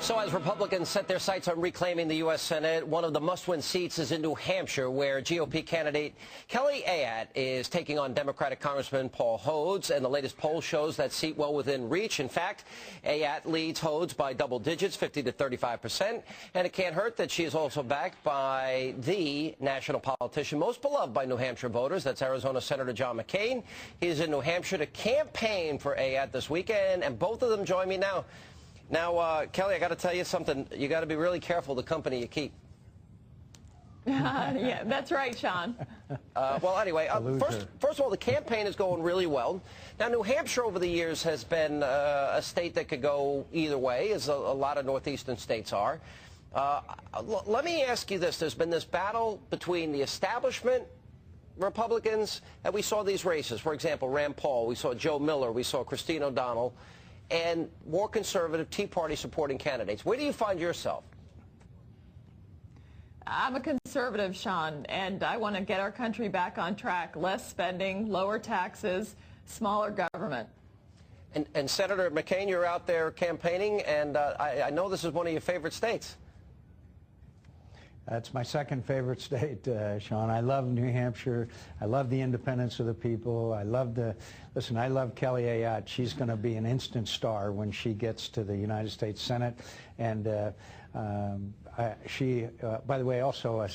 So as Republicans set their sights on reclaiming the U.S. Senate, one of the must-win seats is in New Hampshire, where GOP candidate Kelly Ayotte is taking on Democratic Congressman Paul Hodes, and the latest poll shows that seat well within reach. In fact, Ayotte leads Hodes by double digits, 50 to 35%, and it can't hurt that she is also backed by the national politician most beloved by New Hampshire voters. That's Arizona Senator John McCain. He is in New Hampshire to campaign for Ayotte this weekend, and both of them join me now. Now, Kelly, I got to tell you something. You got to be really careful the company you keep. Yeah, that's right, Sean. Well, anyway, first of all, the campaign is going really well. Now, New Hampshire over the years has been a state that could go either way, as a lot of northeastern states are. Let me ask you this. There's been this battle between the establishment Republicans, and we saw these races. For example, Rand Paul, we saw Joe Miller, we saw Christine O'Donnell, and more conservative Tea Party supporting candidates. Where do you find yourself? I'm a conservative, Sean, and I want to get our country back on track. Less spending, lower taxes, smaller government. And Senator McCain, you're out there campaigning, and I know this is one of your favorite states. That's my second favorite state, Sean. I love New Hampshire. I love the independence of the people. I love I love Kelly Ayotte. She's going to be an instant star when she gets to the United States Senate. And by the way, also, I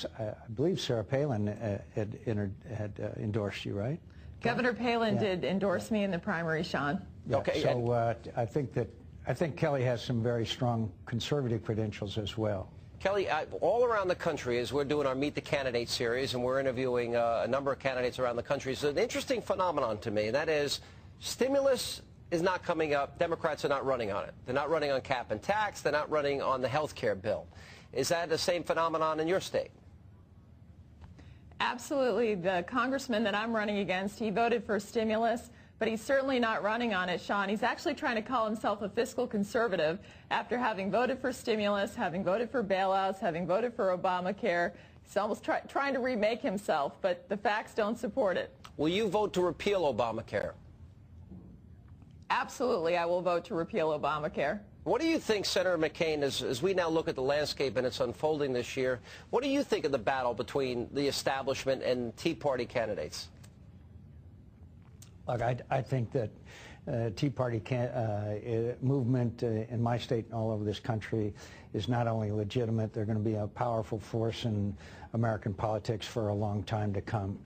believe Sarah Palin had endorsed you, right? Governor Palin did endorse me in the primary, Sean. Yeah, okay. So I think Kelly has some very strong conservative credentials as well. Kelly, all around the country, as we're doing our Meet the Candidate series, and we're interviewing a number of candidates around the country, it's an interesting phenomenon to me, and that is stimulus is not coming up. Democrats are not running on it. They're not running on cap and tax. They're not running on the health care bill. Is that the same phenomenon in your state? Absolutely. The congressman that I'm running against, he voted for stimulus, but he's certainly not running on it, Sean. He's actually trying to call himself a fiscal conservative after having voted for stimulus, having voted for bailouts, having voted for Obamacare. He's almost trying to remake himself, but the facts don't support it. Will you vote to repeal Obamacare? Absolutely, I will vote to repeal Obamacare. What do you think, Senator McCain, as we now look at the landscape and it's unfolding this year, what do you think of the battle between the establishment and Tea Party candidates? Look, I think that Tea Party movement in my state and all over this country is not only legitimate, they're going to be a powerful force in American politics for a long time to come.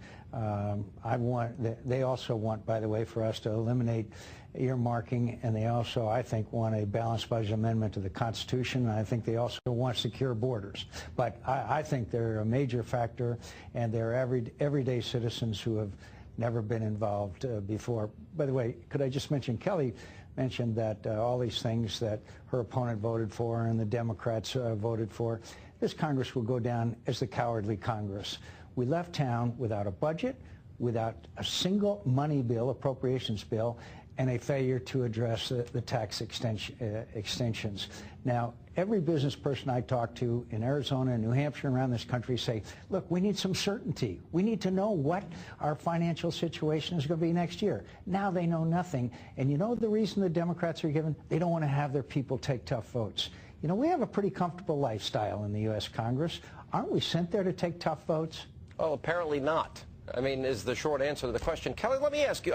They also want, by the way, for us to eliminate earmarking, and they also, I think, want a balanced budget amendment to the Constitution, and I think they also want secure borders. But I think they're a major factor, and they're everyday citizens who have never been involved before. By the way, could I just mention, Kelly mentioned that all these things that her opponent voted for and the Democrats voted for, this Congress will go down as the cowardly Congress. We left town without a budget, without a single money bill, appropriations bill, and a failure to address the tax extensions. Now, every business person I talk to in Arizona and New Hampshire and around this country say, look, we need some certainty. We need to know what our financial situation is going to be next year. Now they know nothing. And you know the reason the Democrats are given? They don't want to have their people take tough votes. You know, we have a pretty comfortable lifestyle in the U.S. Congress. Aren't we sent there to take tough votes? Well, apparently not. I mean, is the short answer to the question. Kelly, let me ask you,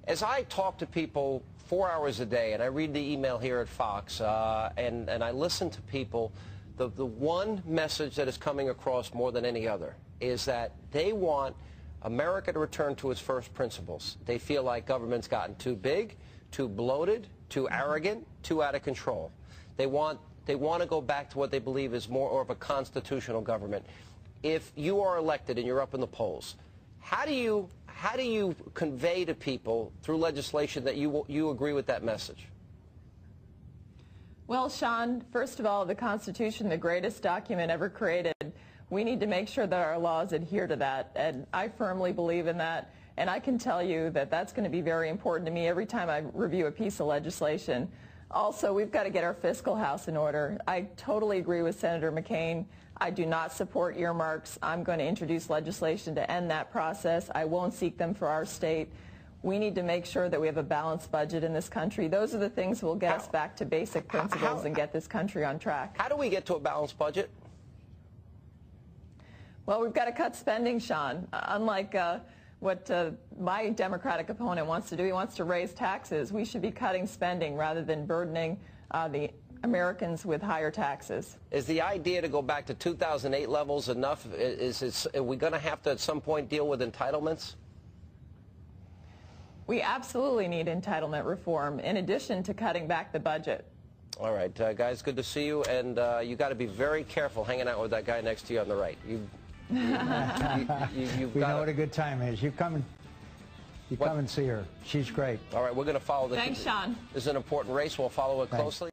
as I talk to people 4 hours a day, and I read the email here at Fox, and I listen to people, the one message that is coming across more than any other is that they want America to return to its first principles. They feel like government's gotten too big, too bloated, too arrogant, too out of control. They want to go back to what they believe is more of a constitutional government. If you are elected and you're up in the polls, how do you convey to people through legislation that you agree with that message? Well, Sean, first of all, the Constitution, the greatest document ever created, we need to make sure that our laws adhere to that, and I firmly believe in that. And I can tell you that that's going to be very important to me every time I review a piece of legislation. Also, we've got to get our fiscal house in order. I totally agree with Senator McCain. I do not support earmarks. I'm going to introduce legislation to end that process. I won't seek them for our state. We need to make sure that we have a balanced budget in this country. Those are the things that will get us back to basic principles and get this country on track. How do we get to a balanced budget? Well, we've got to cut spending, Sean. Unlike what my Democratic opponent wants to do, he wants to raise taxes. We should be cutting spending rather than burdening the Americans with higher taxes. Is the idea to go back to 2008 levels enough? Are we going to have to at some point deal with entitlements? We absolutely need entitlement reform in addition to cutting back the budget. All right, guys, good to see you. And you got to be very careful hanging out with that guy next to you on the right. We know what a good time is. You come and see her. She's great. All right, we're going to follow this. Thanks, Sean. This is an important race. We'll follow it closely.